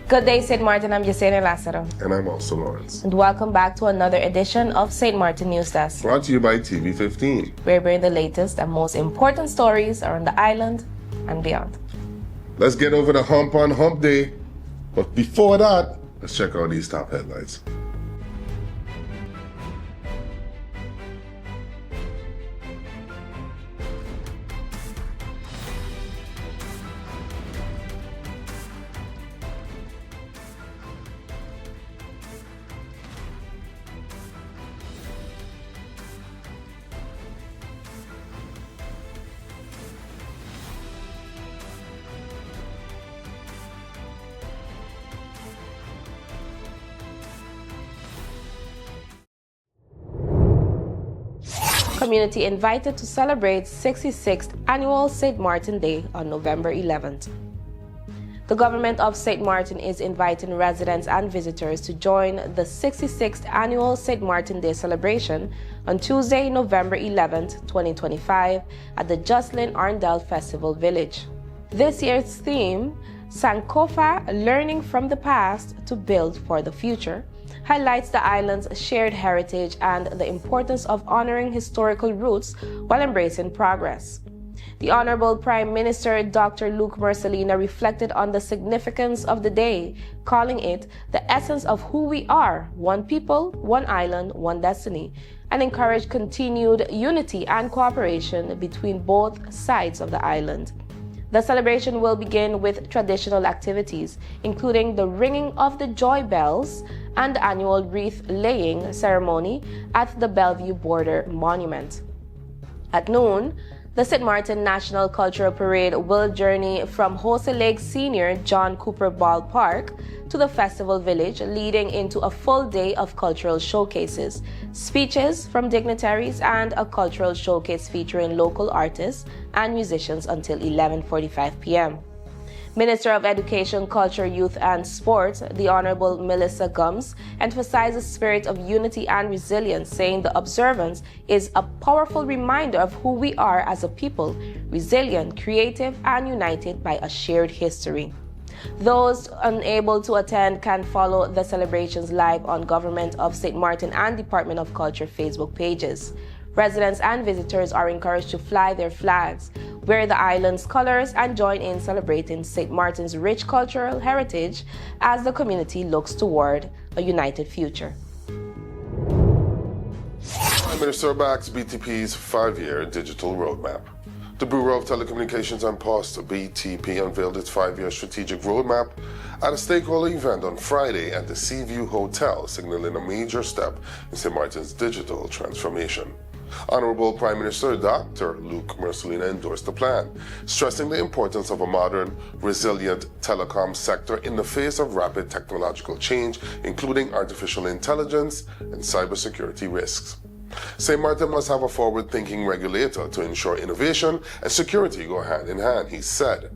Good day, St. Maarten. I'm Yesenia Lazaro. And I'm also Lawrence. And welcome back to another edition of St. Maarten NEWSDESK. Brought to you by TV15. Where we bring the latest and most important stories around the island and beyond. Let's get over the hump on Hump Day. But before that, let's check out these top headlines. Community invited to celebrate 66th Annual St. Maarten Day on November 11th. The government of St. Maarten is inviting residents and visitors to join the 66th Annual St. Maarten Day celebration on Tuesday, November 11th, 2025 at the Jocelyn Arndell Festival Village. This year's theme, Sankofa, Learning from the Past to Build for the Future, highlights the island's shared heritage and the importance of honoring historical roots while embracing progress. The Honorable Prime Minister Dr. Luc Mercelina reflected on the significance of the day, calling it the essence of who we are, one people, one island, one destiny, and encouraged continued unity and cooperation between both sides of the island. The celebration will begin with traditional activities, including the ringing of the joy bells and the annual wreath-laying ceremony at the Bellevue Border Monument. At noon, the St. Maarten National Cultural Parade will journey from Jose Lake Senior John Cooper Ballpark to the Festival Village, leading into a full day of cultural showcases, speeches from dignitaries, and a cultural showcase featuring local artists and musicians until 11:45 p.m. Minister of Education, Culture, Youth and Sports, the Honorable Melissa Gums, emphasized the spirit of unity and resilience, saying the observance is a powerful reminder of who we are as a people, resilient, creative, and united by a shared history. Those unable to attend can follow the celebrations live on Government of St. Maarten and Department of Culture Facebook pages. Residents and visitors are encouraged to fly their flags, wear the island's colors, and join in celebrating St. Maarten's rich cultural heritage as the community looks toward a united future. Prime Minister backs BTP's 5-year digital roadmap. The Bureau of Telecommunications and Post, BTP, unveiled its 5-year strategic roadmap at a stakeholder event on Friday at the Seaview Hotel, signaling a major step in St. Maarten's digital transformation. Honorable Prime Minister Dr. Luc Mercelina endorsed the plan, stressing the importance of a modern, resilient telecom sector in the face of rapid technological change, including artificial intelligence and cybersecurity risks. St. Maarten must have a forward-thinking regulator to ensure innovation and security go hand in hand, he said.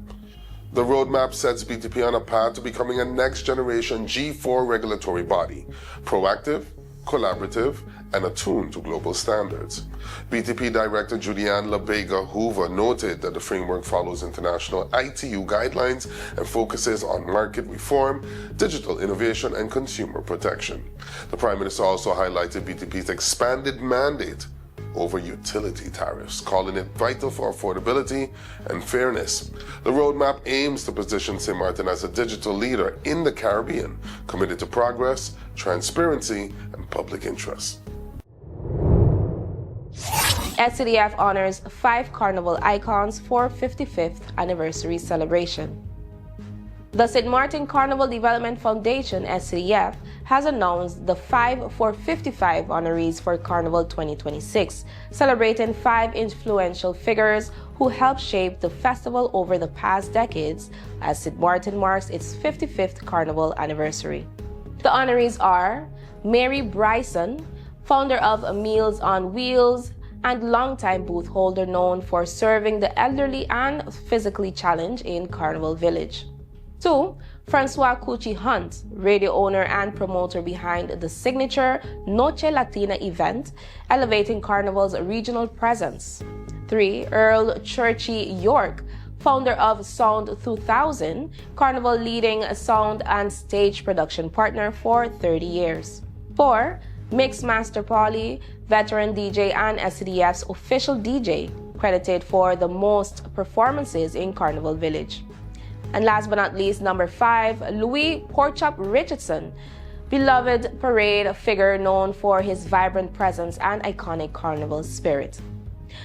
The roadmap sets BTP on a path to becoming a next-generation G4 regulatory body, proactive, collaborative, and attuned to global standards. BTP Director Julianne LaBega Hoover noted that the framework follows international ITU guidelines and focuses on market reform, digital innovation, and consumer protection. The Prime Minister also highlighted BTP's expanded mandate over utility tariffs, calling it vital for affordability and fairness. The roadmap aims to position St. Maarten as a digital leader in the Caribbean, committed to progress, transparency, and public interest. SCDF honors 5 Carnival icons for 55th anniversary celebration. The St. Maarten Carnival Development Foundation, SCDF, has announced the 5 for 55 honorees for Carnival 2026, celebrating 5 influential figures who helped shape the festival over the past decades as St. Maarten marks its 55th Carnival anniversary. The honorees are Mary Bryson, founder of Meals on Wheels, and longtime booth holder known for serving the elderly and physically challenged in Carnival Village. 2. Francois Cucci Hunt, radio owner and promoter behind the signature Noche Latina event, elevating Carnival's regional presence. 3. Earl Churchy York, founder of Sound 2000, Carnival leading sound and stage production partner for 30 years. 4. Mixmaster Paulie, veteran DJ and SCDF's official DJ, credited for the most performances in Carnival Village. And last but not least, number 5, Louis Porchop Richardson, beloved parade figure known for his vibrant presence and iconic Carnival spirit.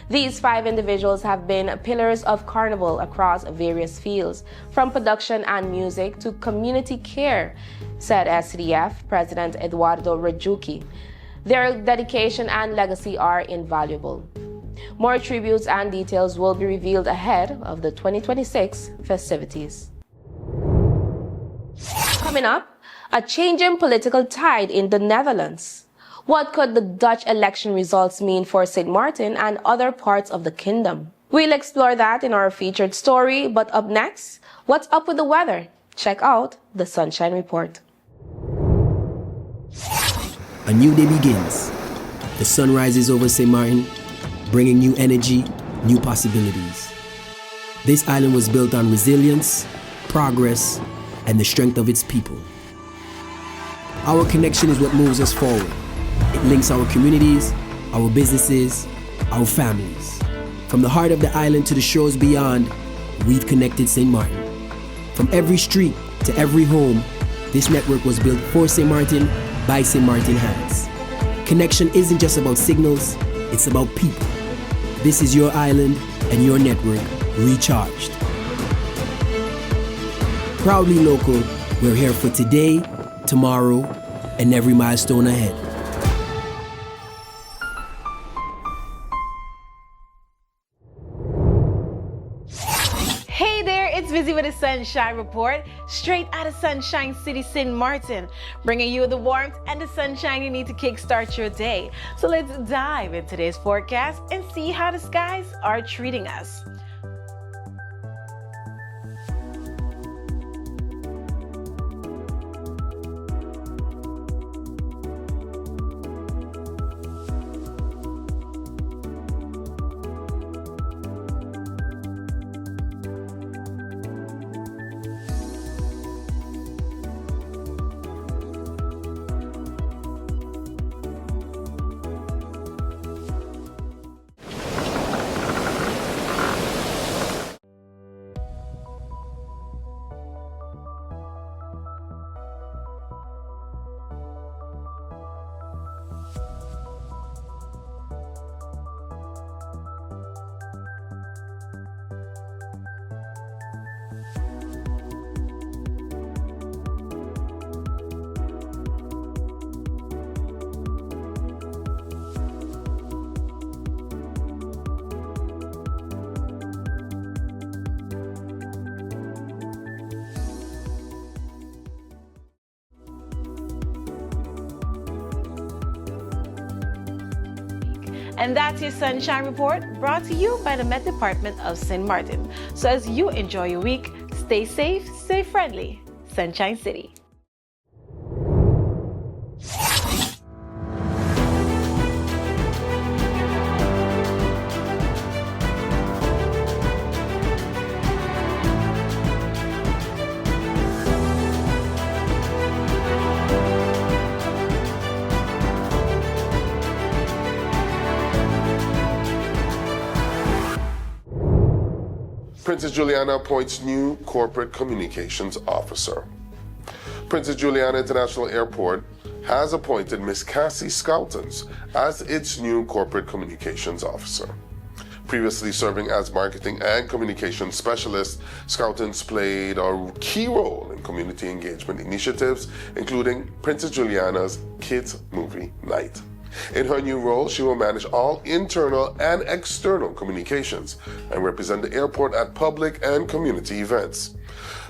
These 5 individuals have been pillars of Carnival across various fields, from production and music to community care, said SCDF President Eduardo Rajuki. Their dedication and legacy are invaluable. More tributes and details will be revealed ahead of the 2026 festivities. Coming up, a changing political tide in the Netherlands. What could the Dutch election results mean for St. Maarten and other parts of the kingdom? We'll explore that in our featured story, but up next, what's up with the weather? Check out the Sunshine Report. A new day begins. The sun rises over St. Maarten, bringing new energy, new possibilities. This island was built on resilience, progress, and the strength of its people. Our connection is what moves us forward. It links our communities, our businesses, our families. From the heart of the island to the shores beyond, we've connected St. Maarten. From every street to every home, this network was built for St. Maarten by St. Maarten hands. Connection isn't just about signals, it's about people. This is your island and your network recharged. Proudly local, we're here for today, tomorrow, and every milestone ahead. Hey there, it's Vizzy with the Sunshine Report, straight out of Sunshine City, St. Maarten, bringing you the warmth and the sunshine you need to kickstart your day. So let's dive into today's forecast and see how the skies are treating us. And that's your Sunshine Report, brought to you by the Met Department of St. Maarten. So as you enjoy your week, stay safe, stay friendly. Sunshine City. Princess Juliana appoints new corporate communications officer. Princess Juliana International Airport has appointed Miss Cassie Scoutons as its new corporate communications officer. Previously serving as marketing and communications specialist, Scoutons played a key role in community engagement initiatives, including Princess Juliana's Kids Movie Night. In her new role, she will manage all internal and external communications and represent the airport at public and community events.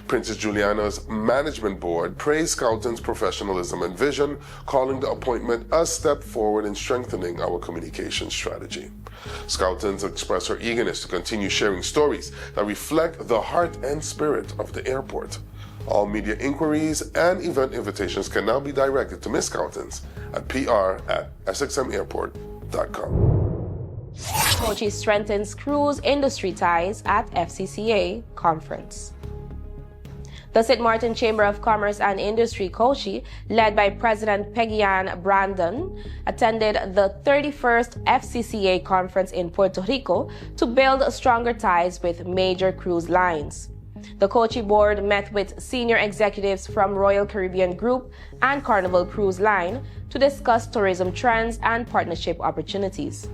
Princess Juliana's management board praised Scoutons' professionalism and vision, calling the appointment a step forward in strengthening our communication strategy. Scoutons expressed her eagerness to continue sharing stories that reflect the heart and spirit of the airport. All media inquiries and event invitations can now be directed to Ms. Scoutons at pr@sxmairport.com. COCI strengthens cruise industry ties at FCCA Conference. The St. Maarten Chamber of Commerce and Industry, COCI, led by President Peggy-Ann Brandon, attended the 31st FCCA Conference in Puerto Rico to build stronger ties with major cruise lines. The COCI board met with senior executives from Royal Caribbean Group and Carnival Cruise Line to discuss tourism trends and partnership opportunities.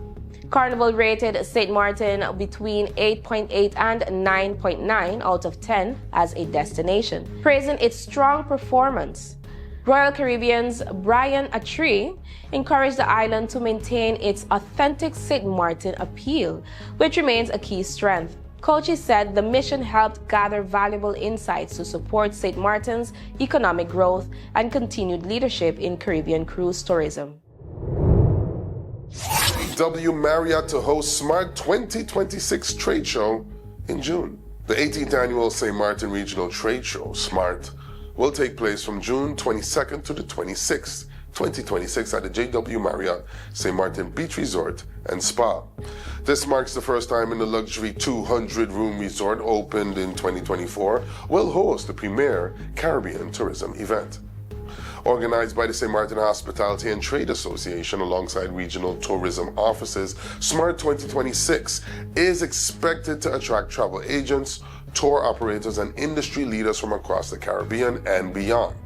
Carnival rated St. Maarten between 8.8 and 9.9 out of 10 as a destination, praising its strong performance. Royal Caribbean's Brian Attree encouraged the island to maintain its authentic St. Maarten appeal, which remains a key strength. COCI said the mission helped gather valuable insights to support St. Maarten's economic growth and continued leadership in Caribbean cruise tourism. JW Marriott to host Smart 2026 Trade Show in June. The 18th annual St. Maarten Regional Trade Show, SMART, will take place from June 22nd to the 26th, 2026 at the JW Marriott St. Maarten Beach Resort and Spa. This marks the first time in the luxury 200-room resort opened in 2024 will host the premier Caribbean tourism event. Organized by the St. Maarten Hospitality and Trade Association alongside regional tourism offices, SMART 2026 is expected to attract travel agents, tour operators, and industry leaders from across the Caribbean and beyond.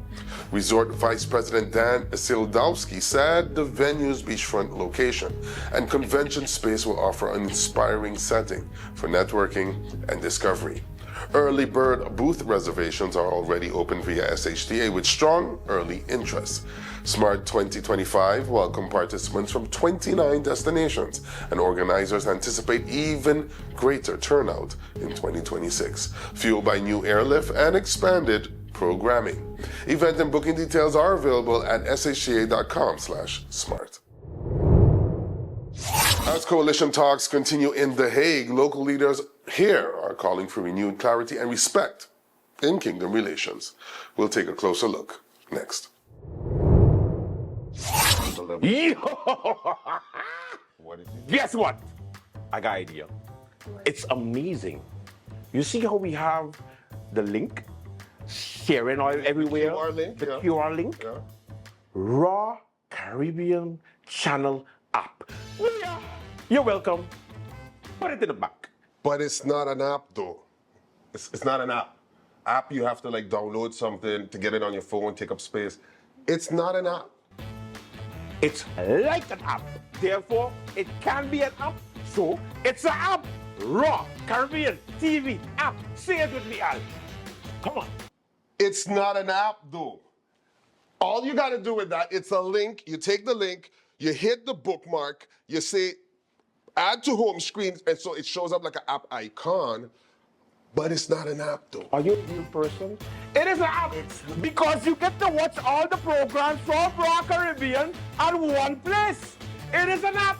Resort Vice President Dan Isildowski said the venue's beachfront location and convention space will offer an inspiring setting for networking and discovery. Early bird booth reservations are already open via SHTA with strong early interest. SMART 2025 welcome participants from 29 destinations, and organizers anticipate even greater turnout in 2026, fueled by new airlift and expanded programming. Event and booking details are available at shta.com/smart. As coalition talks continue in The Hague, local leaders here are calling for renewed clarity and respect in kingdom relations. We'll take a closer look next. Guess what? I got an idea. It's amazing. You see how we have the link sharing all everywhere? QR link, the yeah. QR link? Yeah. Raw Caribbean Channel app. Well, yeah. You're welcome. Put it in the back. But it's not an app though. It's not an app. App, you have to like download something to get it on your phone, take up space. It's not an app. It's like an app. Therefore, it can be an app. So, it's an app. Raw Caribbean TV app. Say it with me, Al. Come on. It's not an app though. All you gotta do with that, it's a link. You take the link, you hit the bookmark, you say add to home screen, and so it shows up like an app icon, but it's not an app though. Are you a real person? It is an app because you get to watch all the programs from Raw Caribbean at one place. It is an app.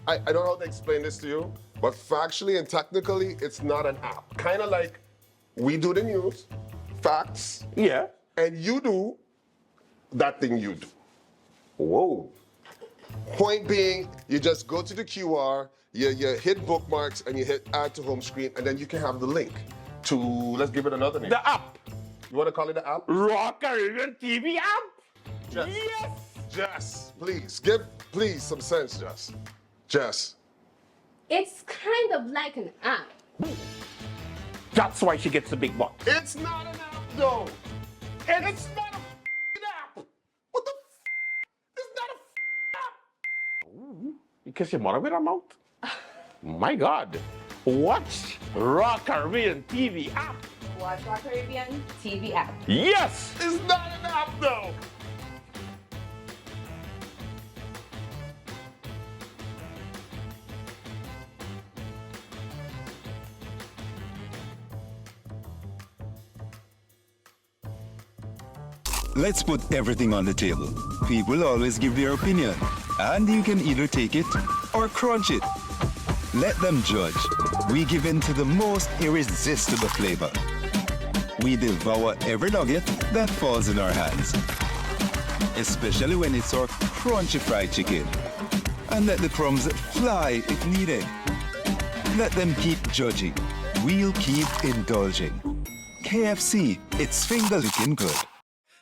I don't know how to explain this to you, but factually and technically, it's not an app. Kind of like we do the news, facts, Yeah. and you do that thing you do. Whoa. Point being, you just go to the QR, you hit bookmarks, and you hit add to home screen, and then you can have the link to, let's give it another name. The app. You want to call it the app? Raw Caribbean TV app? Jess. Yes. Jess, please, give some sense, Jess. Jess. It's kind of like an app. That's why she gets the big bucks. It's not an app, though. It's not a app. What the It's not a app. You kiss your mother with her mouth? My God. Watch Raw Caribbean TV app. Watch Raw Caribbean TV app. Yes. It's not an app, though. Let's put everything on the table. People always give their opinion, and you can either take it or crunch it. Let them judge. We give in to the most irresistible flavor. We devour every nugget that falls in our hands, especially when it's our crunchy fried chicken. and let the crumbs fly if needed. Let them keep judging. We'll keep indulging. KFC, it's finger-licking good.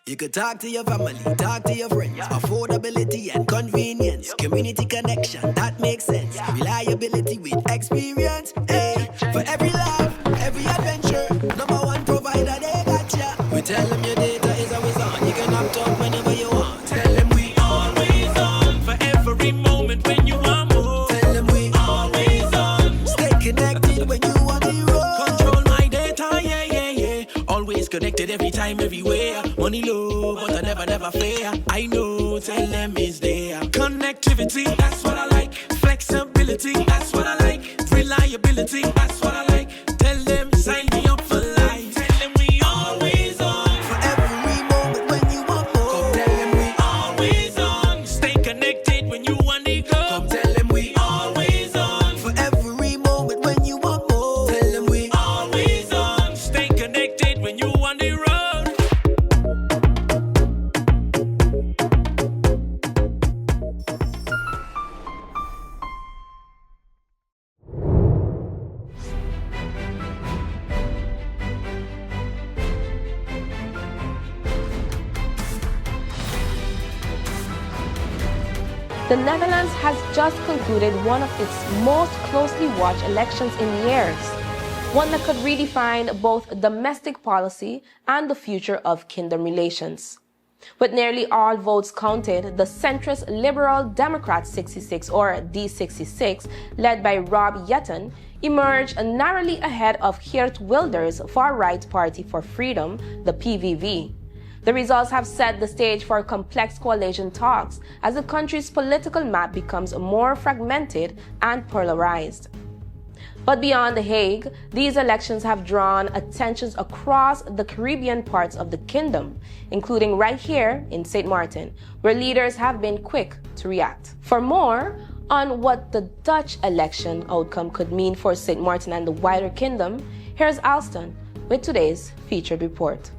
You could talk to your family, talk to your friends. Affordability and convenience. Community connection, that makes sense. Reliability with experience. Hey, for every love, every adventure. #1 provider, they got ya. We tell them your data is always on. You can opt out whenever you want. Tell them we always on. For every moment when you want more. Tell them we always on. Stay connected when you want the road. Control my data, yeah, yeah, yeah. Always connected every time, everywhere. Money low, but I never fair. I know, tell them is there. Connectivity, that's what I like. Flexibility, that's what I like. Reliability, that's what I like. Tell them, sign me up for life. Tell them we always on. For every moment when you want more. Come tell them we always on. Stay connected when you want to go. Come tell them we always on. For every moment when you want more. Tell them we always on. Stay connected when you want the road. The Netherlands has just concluded one of its most closely watched elections in years, one that could redefine both domestic policy and the future of kingdom relations. With nearly all votes counted, the centrist Liberal Democrat 66 or D66, led by Rob Jetten, emerged narrowly ahead of Geert Wilders' far-right Party for Freedom, the PVV. The results have set the stage for complex coalition talks as the country's political map becomes more fragmented and polarized. But beyond The Hague, these elections have drawn attentions across the Caribbean parts of the kingdom, including right here in St. Maarten, where leaders have been quick to react. For more on what the Dutch election outcome could mean for St. Maarten and the wider kingdom, here's Alston with today's featured report.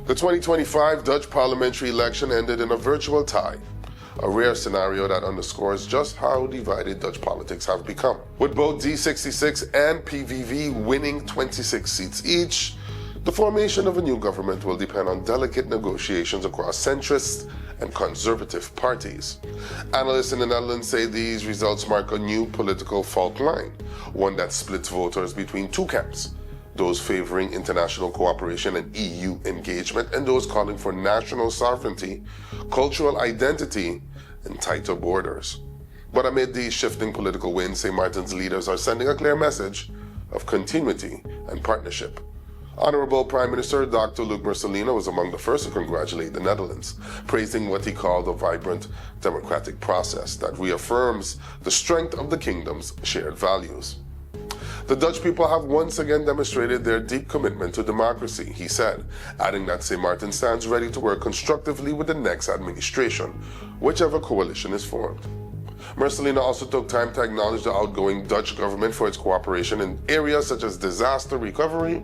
The 2025 Dutch parliamentary election ended in a virtual tie, a rare scenario that underscores just how divided Dutch politics have become. With both D66 and PVV winning 26 seats each, the formation of a new government will depend on delicate negotiations across centrist and conservative parties. Analysts in the Netherlands say these results mark a new political fault line, one that splits voters between two camps: those favoring international cooperation and EU engagement, and those calling for national sovereignty, cultural identity, and tighter borders. But amid these shifting political winds, St. Maarten's leaders are sending a clear message of continuity and partnership. Honorable Prime Minister Dr. Luc Mercelina was among the first to congratulate the Netherlands, praising what he called a vibrant democratic process that reaffirms the strength of the kingdom's shared values. The Dutch people have once again demonstrated their deep commitment to democracy, he said, adding that St. Maarten stands ready to work constructively with the next administration, whichever coalition is formed. Mercelina also took time to acknowledge the outgoing Dutch government for its cooperation in areas such as disaster recovery,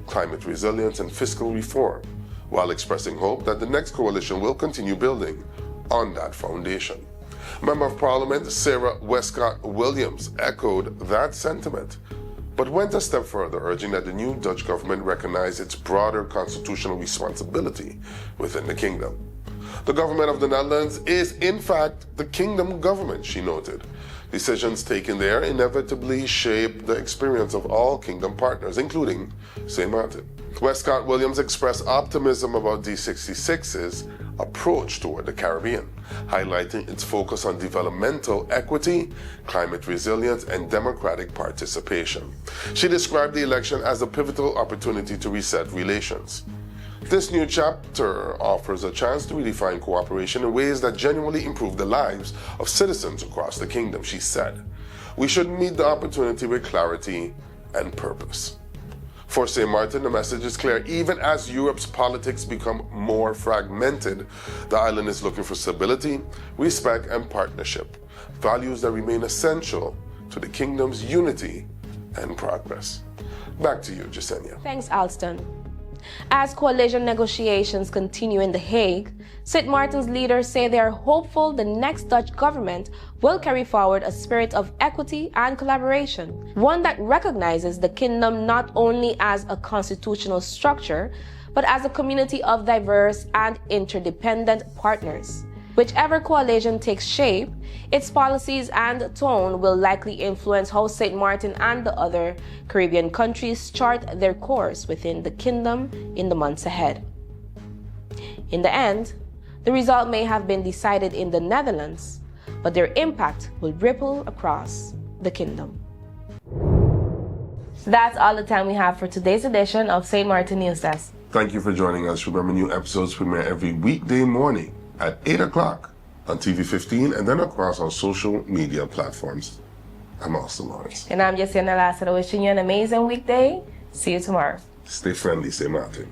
climate resilience, and fiscal reform, while expressing hope that the next coalition will continue building on that foundation. Member of Parliament Sarah Westcott Williams echoed that sentiment, but went a step further, urging that the new Dutch government recognize its broader constitutional responsibility within the kingdom. The government of the Netherlands is, in fact, the kingdom government, she noted. Decisions taken there inevitably shape the experience of all kingdom partners, including St. Maarten. Westcott Williams expressed optimism about D66's approach toward the Caribbean, highlighting its focus on developmental equity, climate resilience, and democratic participation. She described the election as a pivotal opportunity to reset relations. This new chapter offers a chance to redefine cooperation in ways that genuinely improve the lives of citizens across the kingdom, she said. We should meet the opportunity with clarity and purpose. For St. Maarten, the message is clear. Even as Europe's politics become more fragmented, the island is looking for stability, respect, and partnership, values that remain essential to the kingdom's unity and progress. Back to you, Jasenia. Thanks, Alston. As coalition negotiations continue in The Hague, St. Maarten's leaders say they are hopeful the next Dutch government will carry forward a spirit of equity and collaboration, one that recognizes the kingdom not only as a constitutional structure, but as a community of diverse and interdependent partners. Whichever coalition takes shape, its policies and tone will likely influence how St. Maarten and the other Caribbean countries chart their course within the kingdom in the months ahead. In the end, the result may have been decided in the Netherlands, but their impact will ripple across the kingdom. That's all the time we have for today's edition of St. Maarten NEWSDESK. Thank you for joining us. Remember, new episodes premiere every weekday morning at 8 o'clock on TV 15 and then across our social media platforms. I'm Austin Lawrence. And I'm Jessica Lasseter, wishing you an amazing weekday. See you tomorrow. Stay friendly, stay Maarten.